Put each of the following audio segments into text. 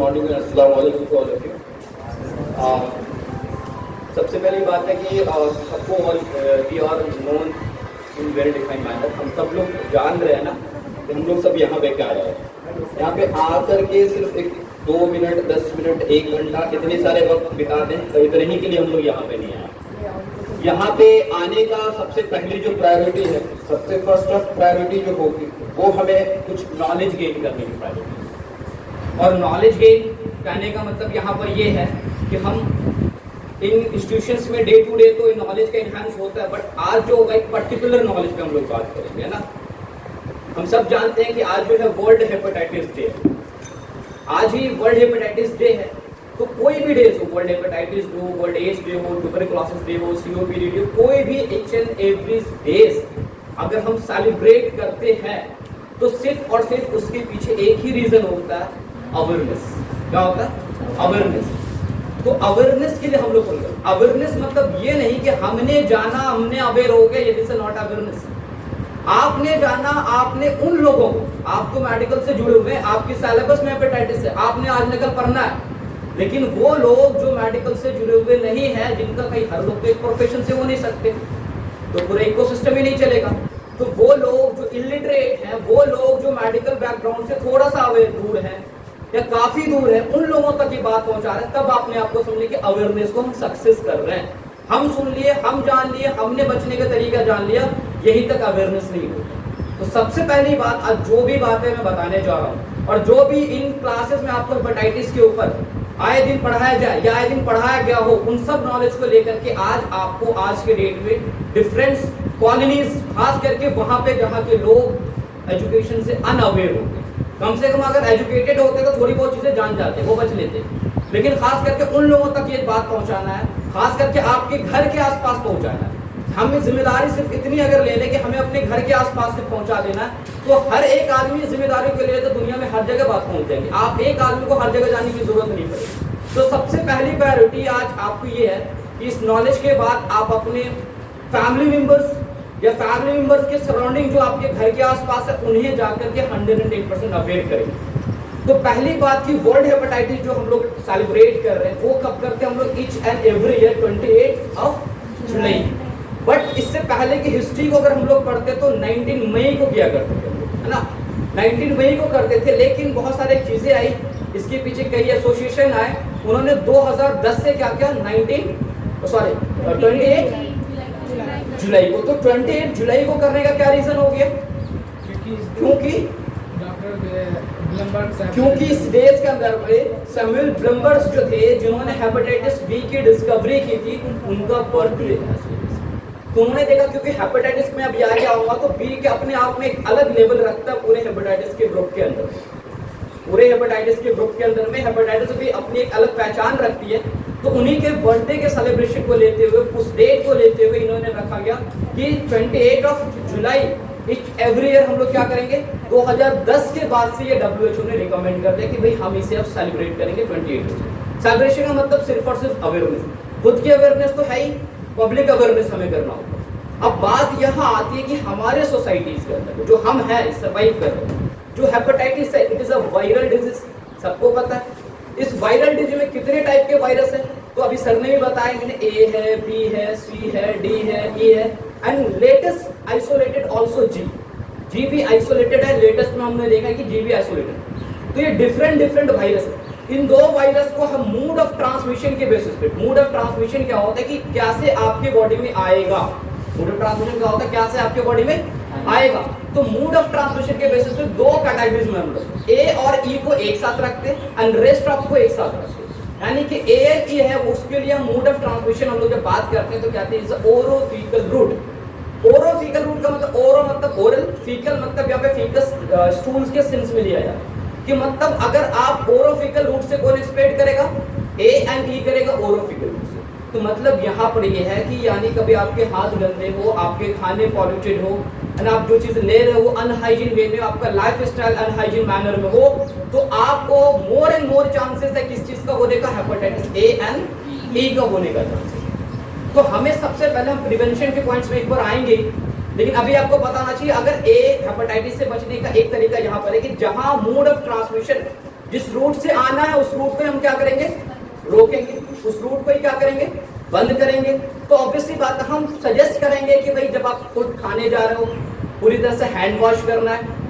Morning and अस्सलाम वालेकुम to all of you. सबसे पहली बात है कि सबको we are known in very defined manner. हम सब लोग जान रहे हैं ना कि हम लोग सब यहाँ पे क्या आए हैं। यहाँ पे आकर के सिर्फ एक 2 मिनट 10 मिनट 1 घंटा इतने सारे वक्त बिता दें तो इतने ही के लिए हम लोग यहाँ पे नहीं आए। यहाँ पे आने का सबसे पहली जो प्रायोरिटी है, सबसे फर्स्ट ऑफ प्रायोरिटी जो होगी वो हमें कुछ नॉलेज गेन करने की प्रायोरिटी है। और नॉलेज गेन कहने का मतलब यहाँ पर ये है कि हम इन इंस्टीट्यूशंस में डे टू डे तो नॉलेज का इन्हांस होता है, बट आज जो होगा एक पर्टिकुलर नॉलेज पे हम लोग बात करेंगे ना। हम सब जानते हैं कि आज जो है वर्ल्ड हेपेटाइटिस डे है। आज ही वर्ल्ड हेपेटाइटिस डे है, तो कोई भी डे हो, वर्ल्ड हेपेटाइटिस डे हो, वर्ल्ड एड्स डे हो, ट्यूबरकुलोसिस डे हो, सीओपीडी डे, कोई भी ईच एंड एवरी डेज अगर हम सेलिब्रेट करते हैं तो सिर्फ और सिर्फ उसके पीछे एक ही रीजन होता है, अवेयरनेस। क्या होता है? अवेयरनेस। तो अवेयरनेस के लिए हम लोग बोलते हैं। अवेयरनेस मतलब ये नहीं कि हमने जाना, हमने अवेयर हो गए, ये दिस इज नॉट अवेयरनेस। आपने जाना, आपने उन लोगों को, आप तो मेडिकल से जुड़े हुए हैं, आपकी सिलेबस में हेपेटाइटिस है, आपने आज निकल पढ़ना है, लेकिन वो लोग जो मेडिकल से जुड़े हुए नहीं है, जिनका कहीं हर लोग एक प्रोफेशन से हो नहीं सकते, तो पूरा इकोसिस्टम ही नहीं चलेगा। तो वो लोग जो इलिटरेट हैं, वो लोग जो मेडिकल बैकग्राउंड से थोड़ा सा अवेयर दूर है या काफी दूर है, उन लोगों तक ये बात पहुंचा रहे हैं, तब आपने आपको समझिए कि अवेयरनेस को हम सक्सेस कर रहे हैं। हम सुन लिए, हम जान लिए, हमने बचने का तरीका जान लिया, यही तक अवेयरनेस नहीं होती। तो सबसे पहली बात, आज जो भी बातें मैं बताने जा रहा हूँ और जो भी इन क्लासेस में आपको हेपेटाइटिस के ऊपर आए दिन पढ़ाया जाए या आए दिन पढ़ाया गया हो, उन सब नॉलेज को लेकर के आज आपको आज के डेट में डिफरेंट कॉलोनीज, खास करके वहां पे जहाँ के लोग एजुकेशन से अनअवेयर होते, कम से कम अगर एजुकेटेड होते तो थोड़ी बहुत चीजें जान जाते, वो बच लेते, लेकिन खास करके उन लोगों तक ये बात पहुंचाना है, खास करके आपके घर के आसपास पहुंचाना है। हमें जिम्मेदारी सिर्फ इतनी अगर ले लें कि हमें अपने घर के आसपास से पहुंचा देना, तो हर एक आदमी जिम्मेदारी के लिए तो दुनिया में हर जगह बात पहुंच जाएगी। आप एक आदमी को हर जगह जाने की जरूरत नहीं पड़ेगी। तो सबसे पहली प्रायोरिटी आज आपको ये है कि इस नॉलेज के बाद आप अपने फैमिली मेंबर्स या फैमिली मेंबर्स के सराउंडिंग जो आपके घर के आसपास है, उन्हें जाकर के 108% अवेयर करेंगे। तो पहली बात की वर्ल्ड हेपेटाइटिस जो हम लोग सेलिब्रेट कर रहे हैं, वो कब करते हैं हम लोग? Each and every year 28 July. But इससे पहले की हिस्ट्री को अगर हम लोग पढ़ते तो 19 मई को किया करते थे, है ना। 19 मई को करते थे, लेकिन बहुत सारी चीजें आई, इसके पीछे कई एसोसिएशन आए, उन्होंने 2010 से क्या किया, 28 जुलाई को। तो 28 जुलाई को करने का क्या रीजन हो गया? क्योंकि इस देश के अंदर में सैमुअल ब्लम्बर्स जो थे, जिन्होंने हेपेटाइटिस बी की डिस्कवरी की थी, उनका बर्थडे था। तो उन्होंने देखा क्योंकि हेपेटाइटिस में अभी आगे आऊंगा तो बी के अपने आप में एक अलग लेवल रखता है पूरे हेपेटाइटिस के ग्रुप के अंदर। पूरे हेपेटाइटिस के ग्रुप के अंदर में हेपेटाइटिस भी अपनी एक अलग पहचान रखती है। तो उन्हीं के बर्थडे के सेलिब्रेशन को लेते हुए, उस डेट को लेते हुए इन्होंने रखा गया कि 28 जुलाई एवरी ईयर हम लोग क्या करेंगे। 2010 के बाद से ये WHO ने रिकमेंड कर दिया कि भाई हम इसे अब सेलिब्रेट करेंगे 28। सेलिब्रेशन का मतलब सिर्फ और सिर्फ अवेयरनेस, खुद की अवेयरनेस तो है ही, पब्लिक अवेयरनेस हमें करना होगा। अब बात यहाँ आती है कि हमारे सोसाइटीज के अंदर जो हम हैं, सर्वाइव कर रहे हैं, जो हेपेटाइटिस है, it is a viral disease, सबको पता है। इस वायरल डिजीज में कितने टाइप के वायरस हैं, तो अभी सर ने भी बताया, ए है, बी है, सी है, डी है, ई है, एंड लेटेस्ट आइसोलेटेड ऑल्सो जी भी आइसोलेटेड है। लेटेस्ट में हमने देखा है कि जी भी आइसोलेटेड। तो ये डिफरेंट वायरस है। इन दो वायरस को हम मूड ऑफ ट्रांसमिशन के बेसिस पे, मूड ऑफ ट्रांसमिशन क्या होता है कि कैसे आपके बॉडी में आएगा, मूड ऑफ ट्रांसमिशन क्या होता है, कैसे आपके बॉडी में आएगा। तो मूड ऑफ ट्रांसमिशन के बेसिस पे दो कैटेगरीज में हम लोग ए और ई को एक साथ रखते हैं एंड रेस्ट ऑफ को एक साथ रखते हैं। यानी कि ए एंड ई है, उसके लिए हम मूड ऑफ ट्रांसमिशन हम लोग जब बात करते हैं तो कहते हैं ओरोफिकल रूट। ओरोफिकल रूट का मतलब ओरो मतलब ओरल, फीकल मतलब यहाँ पे फीकस स्टूल्स के सेंस में लिया जाता है कि मतलब अगर आप ओरोफिकल रूट से कौन स्प्रेड करेगा, ए एंड ई करेगा ओरोफिकल रूट से। तो मतलब यहाँ पर ये है कि यानी कभी आपके हाथ गंदे हो, आपके खाने पॉल्यूटेड हो, एंड आप जो चीज ले रहे हो अनहाइजीन वे में, आपका लाइफ स्टाइल अनहाइजीन मैनर में हो, तो आपको मोर एंड मोर चांसेस है किस चीज का होने का, हेपेटाइटिस ए एंड ई का होने का चांसेस। तो हमें सबसे पहले हम प्रिवेंशन के पॉइंट्स में एक बार आएंगे, लेकिन अभी आपको बताना चाहिए अगर ए हेपेटाइटिस से बचने का एक तरीका यहाँ पर है कि जहां मूड ऑफ ट्रांसमिशन जिस रूट से आना है उस रूट को हम क्या करेंगे, रोकेंगे, उस रूट को ही क्या करेंगे, बंद करेंगे। तो ऑब्वियसली बात है, हम सजेस्ट करेंगे कि भाई जब आप खुद खाने जा रहे हो पूरी तरह से हैंड वॉश करना है।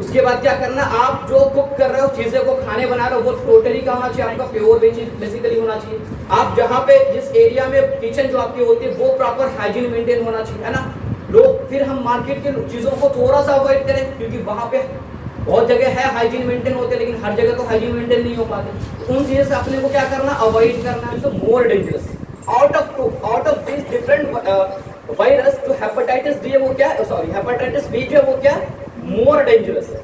उसके बाद क्या करना, आप जो कुक कर रहे हो, चीजें को खाने बना रहे हो, वो टोटली का होना चाहिए, आपका प्योर बेसिकली होना चाहिए। आप जहाँ पे जिस एरिया में किचन जो आपकी होती है वो प्रॉपर हाइजीन मेंटेन होना चाहिए, है ना। लोग फिर हम मार्केट के चीजों को थोड़ा सा अवॉइड करें, क्योंकि वहां पे बहुत जगह है हाइजीन मेंटेन होते हैं, लेकिन हर जगह तो हाइजीन मेंटेन नहीं हो पाते। तो उन चीजों से अपने को क्या करना, अवॉइड करना है। More dangerous out of this different virus, जो हेपेटाइटिस डी है वो क्या, सॉरी हेपेटाइटिस बी जो है वो क्या, मोर डेंजरस है।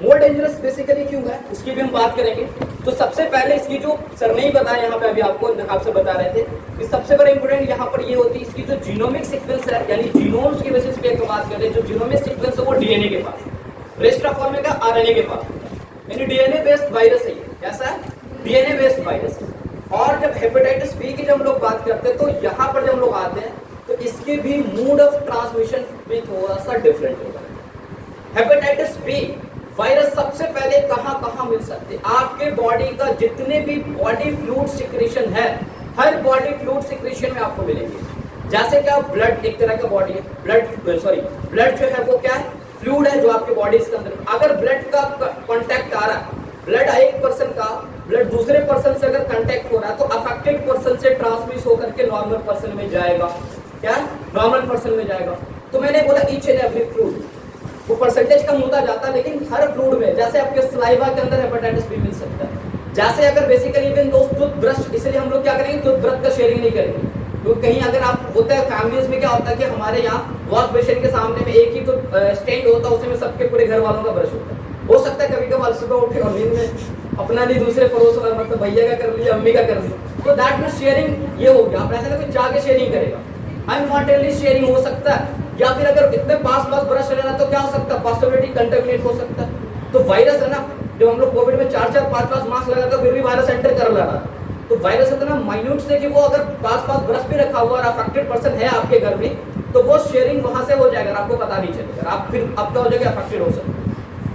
मोर डेंजरस बेसिकली क्यों है उसकी भी हम बात करेंगे। तो सबसे पहले इसकी जो सर नहीं बताया यहाँ पे, अभी आपसे बता रहे थे कि सबसे बड़ा इंपोर्टेंट यहाँ पर ये होती है इसकी जो जीनोमिक सीक्वेंस है, यानी जीनोम्स की बेसिस पे बात करें, जो जीनोमिक सीक्वेंस है वो डीएनए के पास, रेस्ट ऑफ फॉर्म का आरएनए के पास, यानी डीएनए बेस्ड वायरस है। कैसा है, डीएनए बेस्ड वायरस। और जब हेपेटाइटिस बी की जब हम लोग बात करते हैं तो यहाँ पर जब हम लोग आते हैं तो इसके भी मोड ऑफ ट्रांसमिशन भी थोड़ा सा डिफरेंट होगा। हेपेटाइटिस बी वायरस सबसे पहले कहां मिल सकते हैं, आपके बॉडी का जितने भी बॉडी फ्लूइड सिक्रेशन है, हर बॉडी फ्लूइड सिक्रेशन में आपको मिलेंगे। जैसे क्या, ब्लड एक तरह का बॉडी है, ब्लड जो है वो क्या है, फ्लूइड है जो आपके बॉडी के अंदर। अगर ब्लड का कांटेक्ट आ रहा है, ब्लड एक पर्सन का ब्लड दूसरे पर्सन से अगर कांटेक्ट हो रहा है तो अफेक्टेड पर्सन से ट्रांसमिट होकर के नॉर्मल पर्सन में जाएगा। क्या, नॉर्मल पर्सन में जाएगा। तो मैंने बोला ईच एंड एवरी फ्लूइड, वो परसेंटेज कम होता जाता है, लेकिन हर फ्लूइड में, जैसे आपके सलाइवा के अंदर हेपेटाइटिस बी मिल सकता है। जैसे अगर बेसिकली इवन दोस्त टूथब्रश, इसलिए हम लोग क्या करेंगे, टूथब्रश का शेयरिंग नहीं करेंगे। तो कहीं अगर आप होता है फैमिलीज में क्या होता है कि हमारे यहाँ वॉश बेसिन के सामने में एक ही तो स्टैंड होता है, उसमें सबके पूरे घर वालों का ब्रश होता है। हो सकता है कभी कभार सुबह उठे और नींद में अपना नहीं दूसरे पड़ोस वाला, मतलब भैया का कर लिया, अम्मी का कर लिया, तो दैट में शेयरिंग ये हो गया। आप ऐसा ना कोई चाह के शेयरिंग करेगा, अनवांटेडली शेयरिंग हो सकता है। या फिर अगर इतने पास ब्रश रहना तो क्या हो सकता है, पॉसिबिलिटी कंटेमिनेट हो सकता है। तो वायरस है ना, जो हम लोग कोविड में 4-4 5-5 मास्क लगाते फिर भी वायरस एंटर कर रहा है। तो वायरस इतना माइन्यूट से कि वो अगर पास ब्रश भी रखा हुआ और अफेक्टेड पर्सन है आपके घर में, तो वो शेयरिंग वहां से हो जाएगा, आपको पता नहीं चलेगा, आप फिर आपका हो जाएगा, अफेक्टेड हो सकता है।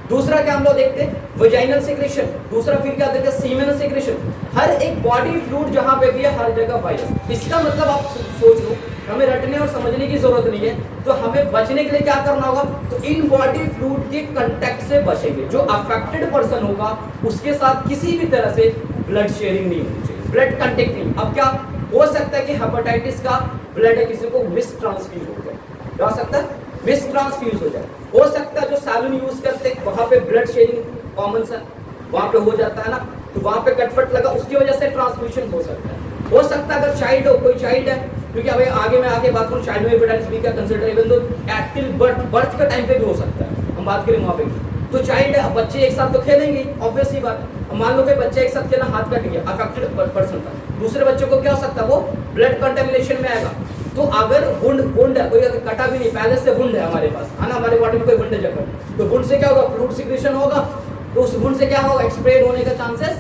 दूसरा क्या हम लोग देखते हैं, वजाइनल सिक्रेशन। दूसरा फिर क्या देखते हैं, सीमेनल सिक्रेशन। हर एक बॉडी फ्लूइड जहां पे भी है, हर जगह वायरस। इसका मतलब आप सोच लो, हमें रटने और समझने की जरूरत नहीं है। तो हमें बचने के लिए क्या करना होगा, तो इन बॉडी फ्लूइड के कांटेक्ट से बचेंगे। जो अफेक्टेड पर्सन होगा उसके साथ किसी भी तरह से ब्लड शेयरिंग नहीं होनी चाहिए, ब्लड कांटेक्ट नहीं। अब क्या हो सकता है कि हेपेटाइटिस का ब्लड है किसी को मिस ट्रांसफ्यूज हो जाए, क्या हो सकता है, मिस ट्रांसफ्यूज हो जाए। हो सकता है जो सैलून यूज करते हैं वहां पे ब्लड शेयरिंग कॉमन सा वहां पे हो जाता है ना, तो वहां पे कटफट लगा, उसकी वजह से ट्रांसमिशन हो सकता है। हो सकता है अगर चाइल्ड हो, कोई चाइल्ड है, क्योंकि अभी आगे मैं आगे बात करूं चाइल्ड में हेपेटाइटिस बी का कंसीडर इवन तो टिल बर्थ का टाइम पे भी हो सकता है, हम बात करें वहां पे। तो चाइल्ड है, बच्चे एक साथ तो खेलेंगे, ऑब्वियस ही बात है। मान लो कि बच्चे एक साथ खेला, हाथ कट गया, अफेक्टेड पर्सन था, दूसरे बच्चे को क्या हो सकता है, वो ब्लड कंटेमिनेशन में आएगा। तो अगर वुंड है, कोई अगर कटा भी नहीं, पहले से वुंड है हमारे पास, है ना, हमारे बॉडी में कोई वुंड है जगह, तो वुंड से क्या होगा, फ्लूइड सिक्रेशन होगा, तो उस वुंड से क्या होगा, एक्सप्रेड होने का चांसेस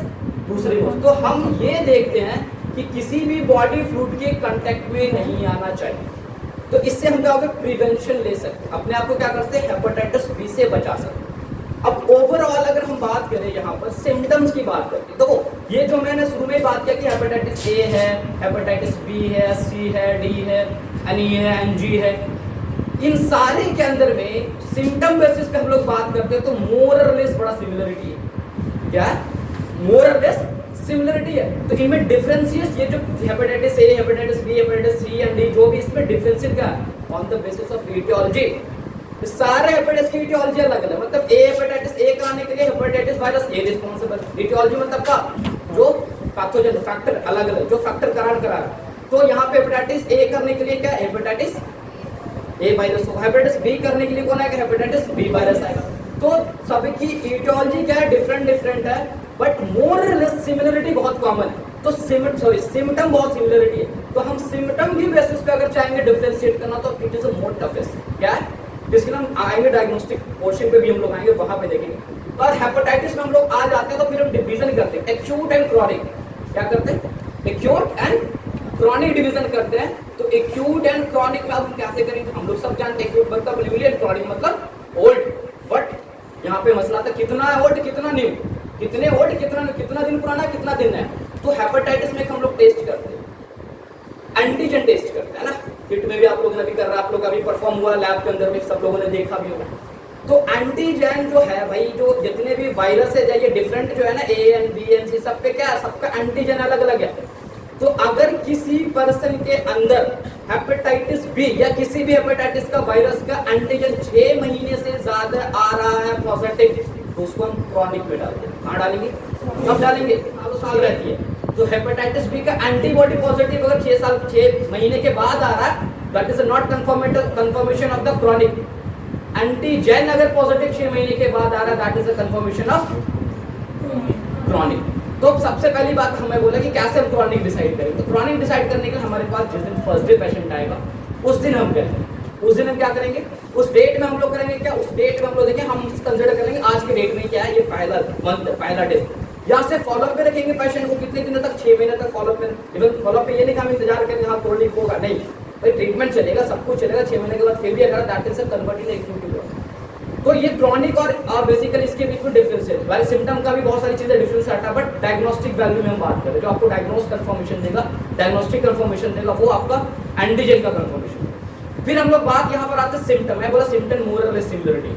दूसरी हो। तो हम ये देखते हैं कि किसी भी बॉडी फ्लूइड के कांटेक्ट में नहीं आना चाहिए। तो इससे हम क्या होगा, प्रिवेंशन ले सकते हैं, अपने आप को क्या करते हैं, हेपेटाइटिस बी से बचा सकते हैं। अब ओवरऑल अगर हम बात करें यहाँ पर सिम्टम्स की बात करते हैं, तो ये जो मैंने शुरू में बात किया कि हेपेटाइटिस ए है, हेपेटाइटिस बी है, सी है, डी है, एनई है, एनजी है, इन सारे के अंदर में सिम्टम बेसिस पे हम लोग बात करते हैं तो मोर और लेस बड़ा सिमिलरिटी है। क्या है, मोर और लेस सिमिलरिटी है। तो इनमें डिफरेंशिएट, ये जो hepatitis A, hepatitis B, hepatitis C and D, जो भी इसमें डिफरेंशिएट क्या है, on the basis of etiology. सारे हेपेटाइटिस की एटियोलॉजी अलग अलग, मतलब ए हेपेटाइटिस ए कराने के लिए hepatitis virus A responsible. Etiology मतलब का जो पैथोजन फैक्टर अलग अलग, जो फैक्टर कारण करा रहा है। तो यहाँ पे हेपेटाइटिस ए करने के लिए क्या, हेपेटाइटिस ए वायरस हो, हेपेटाइटिस बी करने के लिए कौन आएगा, हेपेटाइटिस बी वायरस आएगा। तो सभी की एटियोलॉजी क्या है, डिफरेंट है, बट मोर और लेस सिमिलरिटी बहुत कॉमन है। तो सिम्टम बहुत सिमिलरिटी है। तो हम सिम्टम की बेसिस पे अगर चाहेंगे डिफरेंशिएट करना तो it is a more toughest. क्या है, इसके लिए हम आएंगे डायग्नोस्टिक पोर्शन पे भी हम लोग आएंगे, वहां पे देखेंगे। और हेपेटाइटिस में हम लोग आ जाते हैं तो फिर हम डिवीजन करते हैं, एक्यूट एंड क्रॉनिक। क्या करते हैं, एक्यूट एंड क्रॉनिक डिवीजन करते हैं। तो एक्यूट एंड क्रॉनिक में हम कैसे करेंगे, हम लोग सब जानते हैं एक्यूट मतलब न्यूली एंड क्रॉनिक मतलब ओल्ड। बट यहाँ पे मसला था कितना है ओल्ड कितना न्यू। कितने ओल्ड, कितना दिन पुराना, कितना दिन है। तो हेपेटाइटिस में हम लोग टेस्ट करते हैं, एंटीजन टेस्ट करते हैं ना। किट में भी आप लोगों ने भी कर रहा, आप लोग का भी परफॉर्म हुआ लैब के अंदर में, सब लोगों ने देखा भी होगा। तो एंटीजन जो है भाई, जो जितने भी वायरस है ये डिफरेंट जो है ना, A N B N C, सब पे क्या है, सबका एंटीजन अलग अलग है। तो अगर किसी पर्सन के अंदर हेपेटाइटिस बी या किसी भी हेपेटाइटिस का वायरस का एंटीजन 6 महीने से ज्यादा आ रहा है पॉजिटिव, तो उसको हम क्रॉनिक में डालते हैं। कहाँ डालेंगे, कब डालेंगे, सालों साल रहती है। तो हेपेटाइटिस बी का एंटीबॉडी पॉजिटिव अगर 6 महीने के बाद आ रहा है, that is not confirmation of the chronic. Antigen अगर पॉजिटिव 6 महीने के बाद आ रहा है, that is a confirmation of chronic. तो सबसे पहली बात हमें बोला कि कैसे हम क्रॉनिक डिसाइड करें। तो क्रॉनिक डिसाइड करने के लिए हमारे पास जिस दिन फर्स्ट डे पेशेंट आएगा, उस दिन हम क्या करेंगे, उस डेट में हम लोग करेंगे क्या, उस डेट में हम लोग देखें, हम कंसिडर करेंगे आज के डेट में क्या है, ये पहला मंथ, पहला डे। यहाँ से फॉलोअप पे रखेंगे पेशेंट को कितने दिनों तक, 6 महीने तक फॉलोअप में। इवन फॉलोअप पे ये नहीं कि हम इंतजार करेंगे हाँ क्रॉनिक होगा, नहीं भाई, ट्रीटमेंट चलेगा, सब कुछ चलेगा। 6 महीने के बाद फिर भी अगर दैट इज कन्वर्टेड एक्यूट। तो ये क्रॉनिक और बेसिकली इसके बीच में डिफरेंस है। वैसे सिम्टम का भी बहुत सारी चीजें डिफरेंस आता है, बट डायग्नोस्टिक वैल्यू में हम बात करें, जो आपको डायग्नोस कंफर्मेशन देगा, डायग्नोस्टिक कंफर्मेशन देगा, वो आपका एंटीजन का कंफर्मेशन। फिर हम लोग बात यहाँ पर आते हैं सिम्टम। मैं बोला सिम्टम मोर और लेस सिमिलरिटी,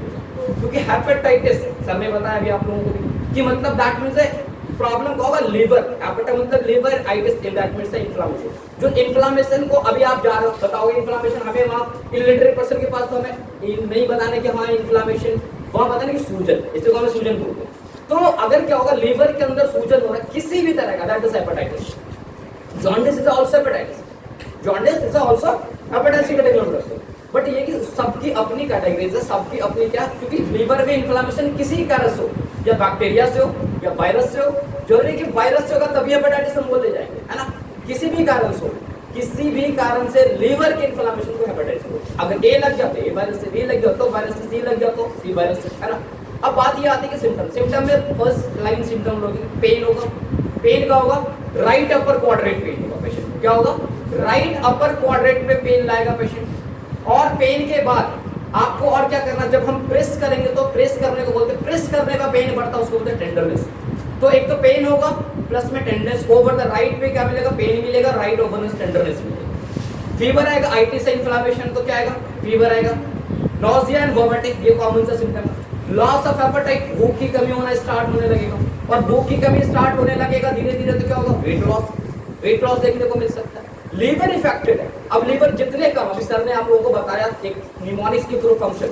क्योंकि हेपेटाइटिस सर ने बताया अभी आप लोगों को भी कि मतलब दैट मींस प्रॉब्लम का होगा लीवर, हेपेटाइटिस मतलब liver itis, that means inflammation. जो इन्फ्लेमेशन को अभी आप जा रहे हो बताओगे इन्फ्लेमेशन, हमें वहाँ इलिटरेट पर्सन के पास तो हमें नहीं बताने कि हाँ इन्फ्लेमेशन, वहाँ बताने की सूजन, इसे को हमें सूजन बोलते हैं। तो अगर क्या होगा, लीवर के अंदर सूजन हो रहा है किसी भी तरह का, that is hepatitis. Jaundice is also hepatitis, jaundice is also hepatitis category. But ये कि सबकी अपनी कैटेगरीज है, सबकी अपनी क्या, क्योंकि लीवर में इन्फ्लेमेशन किसी कारण से हो, या बैक्टीरिया से हो या वायरस से हो, जरूरी कि वायरस से होगा तभी हेपेटाइटिस हम बोलते जाएंगे, है ना। किसी भी कारण से हो, किसी भी कारण से लीवर के इन्फ्लेमेशन को हेपेटाइटिस हो। अगर ए लग जाता है, ए वायरस से बी लग गया तो वायरस से सी लग गया तो सी वायरस से, है ना। अब बात ये आती है कि सिम्टम, सिम्टम में फर्स्ट लाइन सिम्टम होगी पेन होगा। पेन का होगा राइट अपर क्वाड्रेंट पेन होगा पेशेंट, क्या होगा, राइट अपर क्वाड्रेंट में पेन लाएगा पेशेंट। और पेन के बाद आपको और क्या करना, जब हम प्रेस करेंगे तो प्रेस करने को बोलते हैं, प्रेस करने का पेन बढ़ता है उसको बोलते हैं टेंडरनेस। तो एक तो पेन होगा प्लस में टेंडरनेस, ओवर द राइट पे क्या मिलेगा, पेन मिलेगा, राइट ओवर में टेंडरनेस मिलेगा। फीवर आएगा, आईटी से इन्फ्लेमेशन तो क्या आएगा, फीवर आएगा। नॉजिया एंड वोमिटिंग, ये कॉमन सा सिम्टम है। लॉस ऑफ एपेटाइट, भूख की कमी होना स्टार्ट होने लगेगा, और भूख की कमी स्टार्ट होने लगेगा धीरे धीरे तो क्या होगा, वेट लॉस, वेट लॉस देखने को मिल सकता है। लीवर इफेक्टेड है, अब लीवर जितने कम, अभी सर ने आप लोगों को बताया एक निमोनिक्स की थ्रू फंक्शन,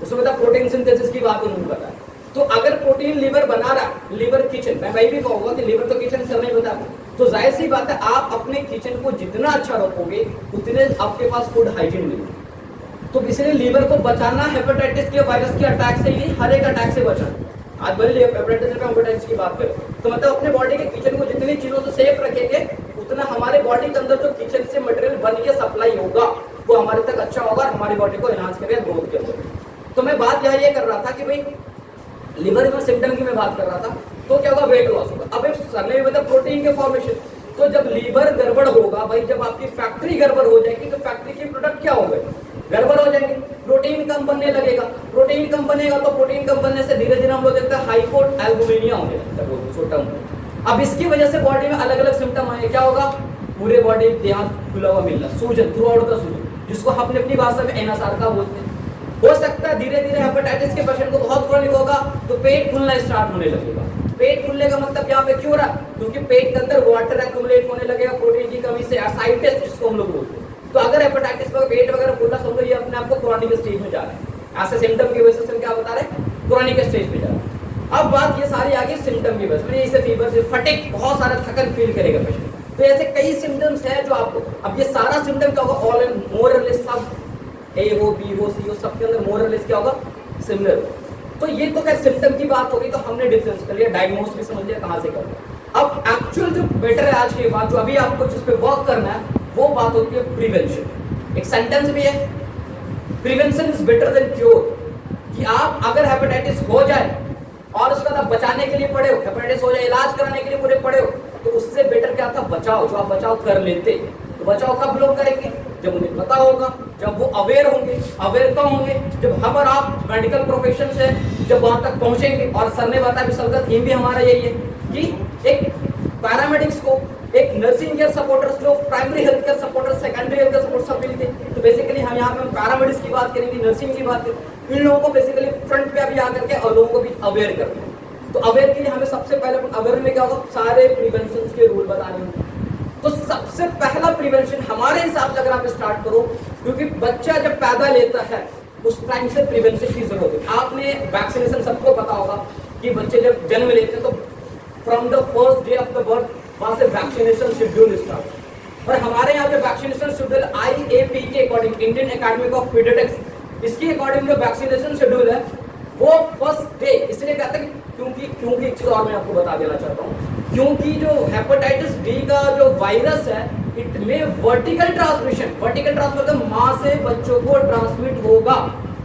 उसमें मतलब प्रोटीन सिंथेसिस की बात उन्होंने बताया। तो अगर प्रोटीन लीवर बना रहा है, लीवर किचन, मैं वही भी कहूंगा कि लीवर तो किचन सर नहीं बताया, तो जाहिर सी बात है आप अपने किचन को जितना अच्छा रखोगे उतने आपके पास फूड हाइजीन मिलेगी। तो इसलिए लीवर को बचाना हेपेटाइटिस के वायरस के अटैक से ही, हर एक अटैक से बचाना। आज भले हेपेटाइटिस की बात करें तो मतलब अपने बॉडी के किचन को जितनी चीजों से सेफ रखेंगे उतना हमारे बॉडी के अंदर जो किचन से मटेरियल बन के सप्लाई होगा वो हमारे तक अच्छा होगा और हमारी बॉडी को एनहांस करेगा ग्रोथ के अंदर। तो मैं बात यहाँ ये कर रहा था कि भाई लिवर में सिम्टम की मैं बात कर रहा था, तो क्या होगा, वेट लॉस होगा। अब सर ने मतलब प्रोटीन के फॉर्मेशन, तो जब लीवर गड़बड़ होगा भाई, जब आपकी फैक्ट्री गड़बड़ हो जाएगी तो फैक्ट्री के प्रोडक्ट क्या हो गए, गड़बड़ हो जाएंगे, प्रोटीन कम बनने लगेगा। प्रोटीन कम बनेगा तो प्रोटीन कम बनने से धीरे धीरे हम लोग देखते हैं हाइपो एल्बुमिनिया होने लगता है, छोटा। अब इसकी वजह से बॉडी में अलग अलग सिम्टम आए, क्या होगा, पूरे बॉडी देहात खुला हुआ मिलना, सूजन थ्रू आउट द सूजन, जिसको हम अपनी भाषा में एनासार का बोलते हैं। हो सकता है धीरे धीरे हेपेटाइटिस के पेशेंट को बहुत क्रॉनिक होगा तो पेट फूलना स्टार्ट होने लगेगा। पेट फूलने का मतलब यहाँ पे क्यों रहा, क्योंकि पेट के अंदर वाटर एक्यूमुलेट होने लगेगा प्रोटीन की कमी से, एसाइटिस जिसको हम लोग बोलते हैं। तो अगर हेपेटाइटिस का पेट वगैरह फूलना समझो ये अपने आप को क्रॉनिक स्टेज में जा रहा है, ऐसे सिम्टम की वजह से क्या बता रहे हैं, क्रॉनिक स्टेज में जा रहा है। अब बात ये सारी आगे सिम्टम की वजह से, इसे फीवर से फटिक, बहुत सारा थकन फील करेगा पेशेंट। तो ऐसे कई सिम्टम्स है जो आपको, अब ये सारा सिम्टम क्या होगा, ऑल एंड मोर और लेस सब, ए हो बी हो सी हो, सबके अंदर मोर और लेस क्या होगा, सिमिलर। तो ये तो खैर सिम्टम की बात होगी, तो हमने डिफरेंस कर लिया, डायग्नोस भी समझ लिया कहाँ से करना। अब एक्चुअल जो बेटर है आज के बाद, जो अभी आपको जिस पे वर्क करना है वो बात होती है प्रिवेंशन। एक सेंटेंस भी है, prevention is better than cure, कि आप अगर हेपेटाइटिस हो जाए और उसका बचाने के लिए पड़े हो, हेपेटाइटिस हो जाए इलाज कराने के लिए पूरे पड़े हो, तो उससे बेटर क्या था, बचाओ। जो आप बचाव कर लेते, तो बचाव कब लोग करेंगे, जब उन्हें पता होगा, जब वो अवेयर होंगे। अवेयर कब होंगे, जब हम और आप मेडिकल प्रोफेशन से जब वहां तक पहुंचेंगे, और सर ने बताया मिसल का थीम भी हमारा यही है कि एक पैरामेडिक्स को, एक नर्सिंग केयर सपोर्टर्स, जो primary health care supporters, secondary health care support सब मिलते हैं। तो बेसिकली हम यहाँ पे पैरामेडिक्स की बात करेंगे, नर्सिंग की बात करेंगे, इन लोगों को बेसिकली फ्रंट पे अभी आकर के और लोगों को भी अवेयर करते हैं। तो अवेयर के लिए हमें सबसे पहले अवेयर में क्या होगा, सारे प्रिवेंशन के रूल बताने होंगे। तो सबसे पहला प्रिवेंशन हमारे हिसाब से अगर आप स्टार्ट करो, क्योंकि बच्चा जब पैदा लेता है उस टाइम से प्रिवेंशन की जरूरत है। आपने वैक्सीनेशन सबको पता होगा कि बच्चे जब जन्म लेते हैं तो from the first day of the birth वहां से वैक्सीनेशन शेड्यूल स्टार्ट। और हमारे यहाँ पे वैक्सीनेशन शेड्यूल IAP के according, Indian academy of paediatrics, इसके अकॉर्डिंग जो वैक्सीनेशन शेड्यूल है वो फर्स्ट डे इसलिए कहते हैं क्योंकि एक चीज और मैं आपको बता देना चाहता हूँ, क्योंकि जो हेपेटाइटिस बी का जो वायरस है इट में वर्टिकल ट्रांसमिशन माँ से बच्चों को ट्रांसमिट होगा।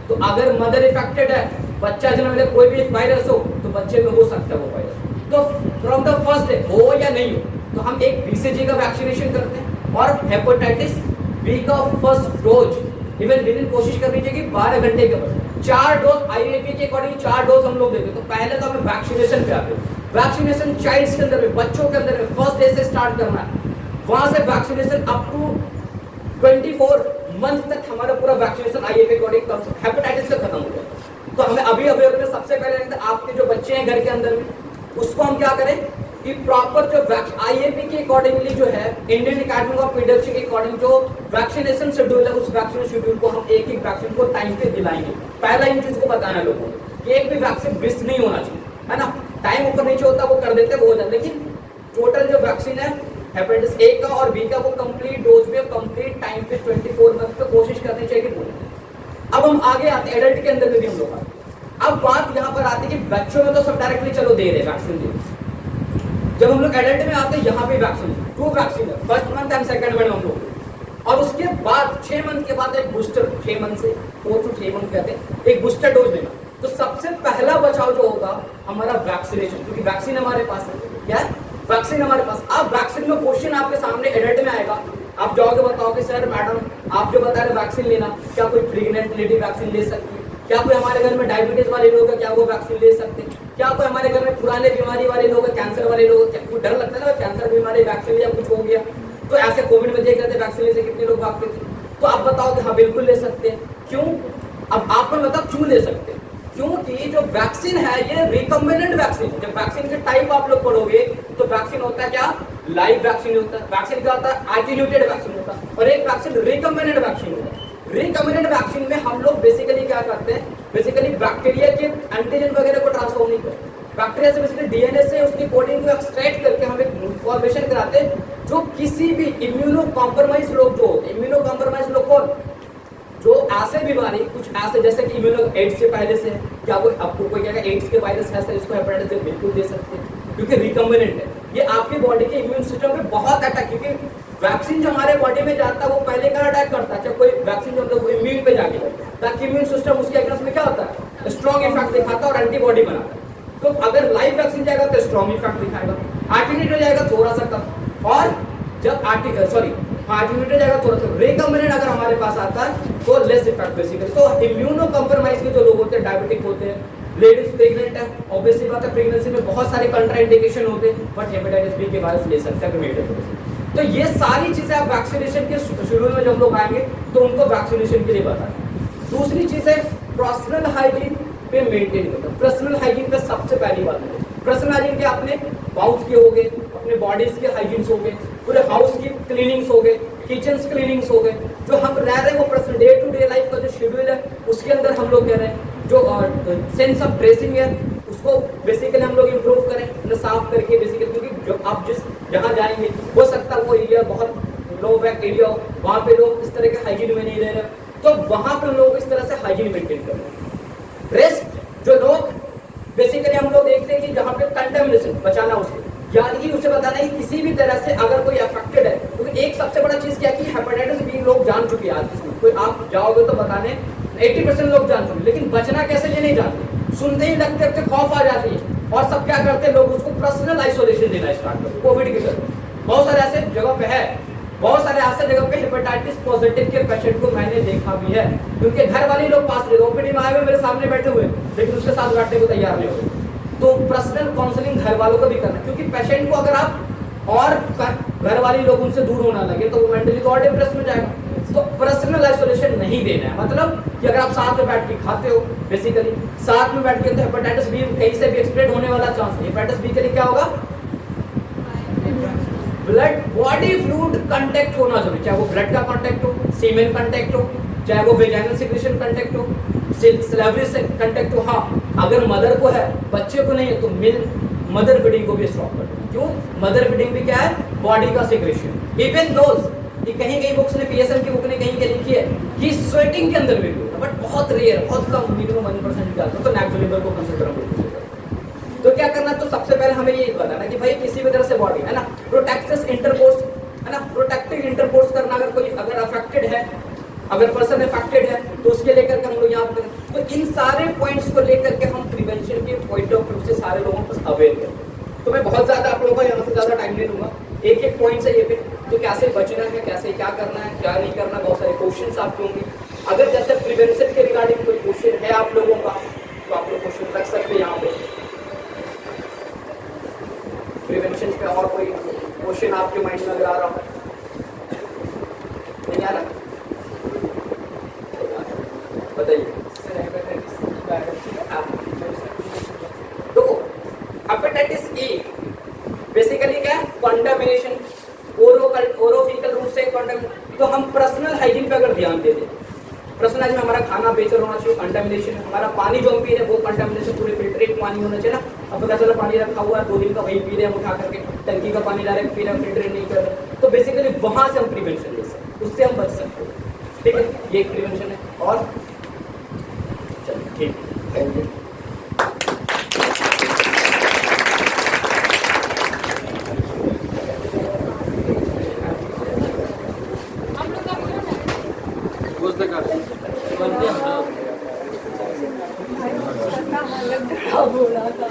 तो अगर मदर इफेक्टेड है, बच्चा जन्म ले कोई भी वायरस हो तो बच्चे में हो सकता है वो वायरस। तो फ्रॉम द फर्स्ट डे हो या नहीं हो, तो हम एक BCG का वैक्सीनेशन करते हैं और हेपेटाइटिस बी का first dose even with in कोशिश करनी चाहिए कि 12 घंटे के बाद 4 डोज IAP के अकॉर्डिंग 4 डोज हम लोग देते हैं। तो पहले तो हमें वैक्सीनेशन पे आते हैं। वैक्सीनेशन चाइल्ड्स के अंदर में, बच्चों के अंदर में फर्स्ट डे से स्टार्ट करना है, वहां से वैक्सीनेशन अप टू 24 मंथ तक हमारा पूरा वैक्सीनेशन IAP अकॉर्डिंग हेपेटाइटिस का खत्म हो गया। तो हमें अभी में सबसे पहले आपके जो बच्चे हैं घर के अंदर में, उसको हम क्या करें कि प्रॉपर जो IAP के अकॉर्डिंगली जो है, इंडियन एकेडमी ऑफ पीडियाट्रिक्स के अकॉर्डिंग जो वैक्सीनेशन शेड्यूल है, उस वैक्सीनेशन शेड्यूल को हम एक वैक्सीन को टाइम पे दिलाएंगे। पहला इन चीज को बताना लोगों को कि एक भी वैक्सीन मिस नहीं होना चाहिए, है ना। टाइम ऊपर नीचे होता है वो कर देते हैं, वो हो जाता है, लेकिन टोटल जो वैक्सीन है हेपेटाइटिस A का और B का वो कंप्लीट डोज पे कंप्लीट टाइम पे 24 मंथ पे कोशिश करनी चाहिए पूरी। अब हम आगे आते हैं एडल्ट के अंदर में भी हम लोग आते। अब बात यहाँ पर आती है कि बच्चों में तो सब डायरेक्टली चलो दे रहे वैक्सीन दे, जब हम लोग एडल्ट में आते हैं यहाँ पे वैक्सीन 2 वैक्सीन है, first month and second month हम लोग, और उसके बाद 6 मंथ के बाद एक बूस्टर, 6 मंथ से 4 to 6 मंथ कहते हैं, एक बूस्टर डोज लेना। तो सबसे पहला बचाव जो होगा हमारा वैक्सीनेशन, क्योंकि वैक्सीन हमारे पास है। क्या है? वैक्सीन हमारे पास। अब वैक्सीन में क्वेश्चन आपके सामने एडल्ट में आएगा, आप जाओगे बताओगे सर मैडम आप जो बता रहे वैक्सीन लेना, क्या कोई प्रेग्नेंट लेडी वैक्सीन ले सकती है? क्या कोई हमारे घर में डायबिटीज वाले लोग हैं, क्या वो वैक्सीन ले सकते हैं? क्या कोई हमारे घर में पुराने बीमारी वाले लोग हैं, कैंसर वाले लोग, क्या कोई डर लगता है ना कैंसर बीमारी वैक्सीन लिया कुछ हो गया? तो ऐसे कोविड में देख रहे थे वैक्सीन से कितने लोग भागते थे। तो आप बताओ कि हाँ बिल्कुल ले सकते हैं। क्यों? अब आप में बताओ क्यों ले सकते हैं? क्योंकि जो वैक्सीन है ये रिकम्बिनेंट वैक्सीन, जब वैक्सीन के टाइप आप लोग पढ़ोगे तो वैक्सीन होता है क्या, लाइव वैक्सीन होता है, वैक्सीन क्या होता है, एटीन्यूटेड वैक्सीन होता है, और एक वैक्सीन रिकम्बिनेंट वैक्सीन होता है। रिकम्बिनेंट वैक्सीन में हम लोग बेसिकली क्या करते हैं, बेसिकली बैक्टीरिया के एंटीजन वगैरह को ट्रांसफॉर्म नहीं करते, बैक्टीरिया से बेसिकली डीएनए से उसकी कोडिंग को एक्सट्रैक्ट करके हम एक फॉर्मेशन कराते हैं जो किसी भी इम्यूनो कॉम्प्रोमाइज लोग जो होते हैं, इम्यूनो कॉम्प्रोमाइज लोग को जो ऐसे बीमारी कुछ ऐसे जैसे कि इम्यूनो एड्स से पहले से, क्या वो आपको कोई कहेगा एड्स के वायरस है सर इसको हेपेटाइटिस बिल्कुल दे सकते हैं क्योंकि रिकम्बिनेंट है, ये आपकी बॉडी के इम्यून सिस्टम पे बहुत अटैक, क्योंकि वैक्सीन जो हमारे बॉडी में जाता है वो पहले का अटैक करता है, जब कोई वैक्सीन जो हम इम्यून पे जाके ताकि इम्यून सिस्टम उसके अगेंस्ट में क्या होता है, स्ट्रॉन्ग इफेक्ट दिखाता है और एंटीबॉडी बनाता है। तो अगर लाइव वैक्सीन जाएगा तो स्ट्रॉन्ग इफेक्ट दिखाएगा, एटीन्यूटेड जाएगा थोड़ा सा कम, और जब एटीन्यूटेड जाएगा थोड़ा सा, रिकम्बिनेंट अगर हमारे पास आता है तो लेस इफेक्ट बेसिकली। तो इम्यूनो कॉम्प्रोमाइज के जो लोग होते हैं, डायबिटिक होते हैं, लेडीज प्रेग्नेंट है, ऑब्वियसली बात है प्रेगनेंसी में बहुत सारे कंट्राइंडिकेशन होते हैं, बट हेपेटाइटिस बी के वायरस ले सकते हैं। तो ये सारी चीजें आप वैक्सीनेशन के शेड्यूल में जब लोग आएंगे तो उनको वैक्सीनेशन के लिए बताएं। दूसरी चीज है पर्सनल हाइजीन पे मेंटेन करना। पर्सनल हाइजीन पे सबसे पहली बात है, पर्सनल हाइजीन के अपने माउथ के हो गए, अपने बॉडीज के हाइजीन्स हो गए, पूरे हाउस की क्लीनिंग्स हो गए, किचन क्लीनिंग्स हो गए, जो हम रह रहे हैं वो personal day to day life का जो शेड्यूल है उसके अंदर हम लोग कह रहे हैं जो सेंस ऑफ ड्रेसिंग है उसको बेसिकली हम लोग इम्प्रूव करें, मतलब साफ करके बेसिकली, क्योंकि जो आप जिस जहाँ जाएंगे हो सकता है वो एरिया बहुत लो बैक एरिया हो, वहाँ पे लोग इस तरह के हाइजीन में नहीं रह रहे, तो वहाँ पे लोग इस तरह से हाइजीन मेंटेन कर रहे हैं। रेस्ट जो लोग बेसिकली हम लोग देखते हैं कि जहाँ पे कंटेमिनेशन बचाना उसको याद ही उसे बताना है किसी भी तरह से अगर कोई अफेक्टेड है, क्योंकि एक सबसे बड़ा चीज क्या कि हेपेटाइटिस बी लोग जान चुके हैं आज इसमें, कोई आप जाओगे तो बताने 80% लोग जान चुके, लेकिन बचना कैसे ये नहीं जानते, सुनते ही लगते लगते खौफ आ जाती है और सब क्या करते हैं लोग उसको पर्सनल आइसोलेशन देना स्टार्ट करते कोविड के समय। बहुत सारे ऐसे जगह पे है बहुत सारे ऐसे जगह पे हेपेटाइटिस पॉजिटिव के पेशेंट को मैंने देखा भी है, क्योंकि घर वाले लोग पास ले ओपीडी में आए हुए मेरे सामने बैठे हुए, लेकिन उसके साथ बैठने को तैयार नहीं हो। तो पर्सनल काउंसलिंग घर वालों को भी करना, क्योंकि पेशेंट को अगर आप और घर वाले लोग उनसे दूर होना लगे तो वो मेंटली तो और डिप्रेस में जाएगा। तो पर्सनल आइसोलेशन नहीं देना है, मतलब कि अगर आप साथ में बैठ के खाते हो, बेसिकली साथ में बैठ के, तो हेपेटाइटिस बी कहीं से भी स्प्रेड होने वाला चांस है। हेपेटाइटिस बी के लिए क्या होगा, ब्लड बॉडी फ्लूइड कांटेक्ट होना जरूरी, चाहे वो ब्लड का कांटेक्ट हो, सीमेन कांटेक्ट हो, चाहे वो वेजाइनल सिक्रेशन कांटेक्ट हो, सिलेवरी से कांटेक्ट हो। हाँ, अगर मदर को है बच्चे को नहीं है तो मदर फीडिंग को भी स्टॉप कर दो। क्यों? मदर फीडिंग भी क्या है, बॉडी का सिक्रेशन। इवन दोस कि कहीं बुक्स ने, पीएसएम की बुक ने कहीं लिखी है कि स्वेटिंग के अंदर भी होता है, बट बहुत रेयर, बहुत कम, मिनिमम 1% निकालते हो, तो नेचुरल को कंसीडर करो। तो क्या करना, तो सबसे पहले हमें ये बताना कि भाई किसी भी तरह से बॉडी है ना, प्रोटेक्टिव इंटरकोर्स है ना, प्रोटेक्टिव इंटरकोर्स करना। अगर कोई अगर अफेक्टेड है, अगर पर्सन अफेक्टेड है तो उसके लेकर के हम लोग यहाँ पर, तो इन सारे पॉइंट्स को लेकर के हम प्रिवेंशन के पॉइंट ऑफ व्यू से सारे लोगों को अवेयर करते हैं। तो मैं बहुत ज्यादा आप लोगों को यहाँ से ज्यादा टाइम नहीं दूंगा, एक एक पॉइंट है ये पे, तो कैसे बचना है, कैसे क्या करना है, क्या नहीं करना, बहुत सारे क्वेश्चंस आपके होंगे। अगर जैसे प्रिवेंशन के रिगार्डिंग कोई क्वेश्चन है आप लोगों का, तो आप लोग क्वेश्चन रख सकते हैं यहाँ पे। प्रिवेंशन पे और कोई क्वेश्चन आपके माइंड में अगर आ रहा हो, नहीं आ रहा, बताइए। तो हेपेटाइटिस ए बेसिकली क्या है, कंटामिनेशन, ओरोफिकल रूट से कंटामिनेशन। तो हम पर्सनल हाइजीन पे अगर ध्यान देते, पर्सनल हाइजीन, हमारा खाना बेहतर होना चाहिए, कंटामिनेशन, हमारा पानी जो हम पी रहे हैं वो कंटामिनेशन, पूरे फिल्ट्रेट पानी होना चाहिए ना। अब पता चला पानी रखा हुआ है 2 दिन का, वही पी रहे हैं, उठा करके टंकी का पानी डायरेक्ट पी रहे हैं, फिल्ट्रेट नहीं कर रहे, तो बेसिकली वहां से हम प्रिवेंशन ले सकते हैं, उससे हम बच सकते हैं। ठीक है, ये एक प्रिवेंशन है। और चलिए ठीक, थैंक यू। बोला था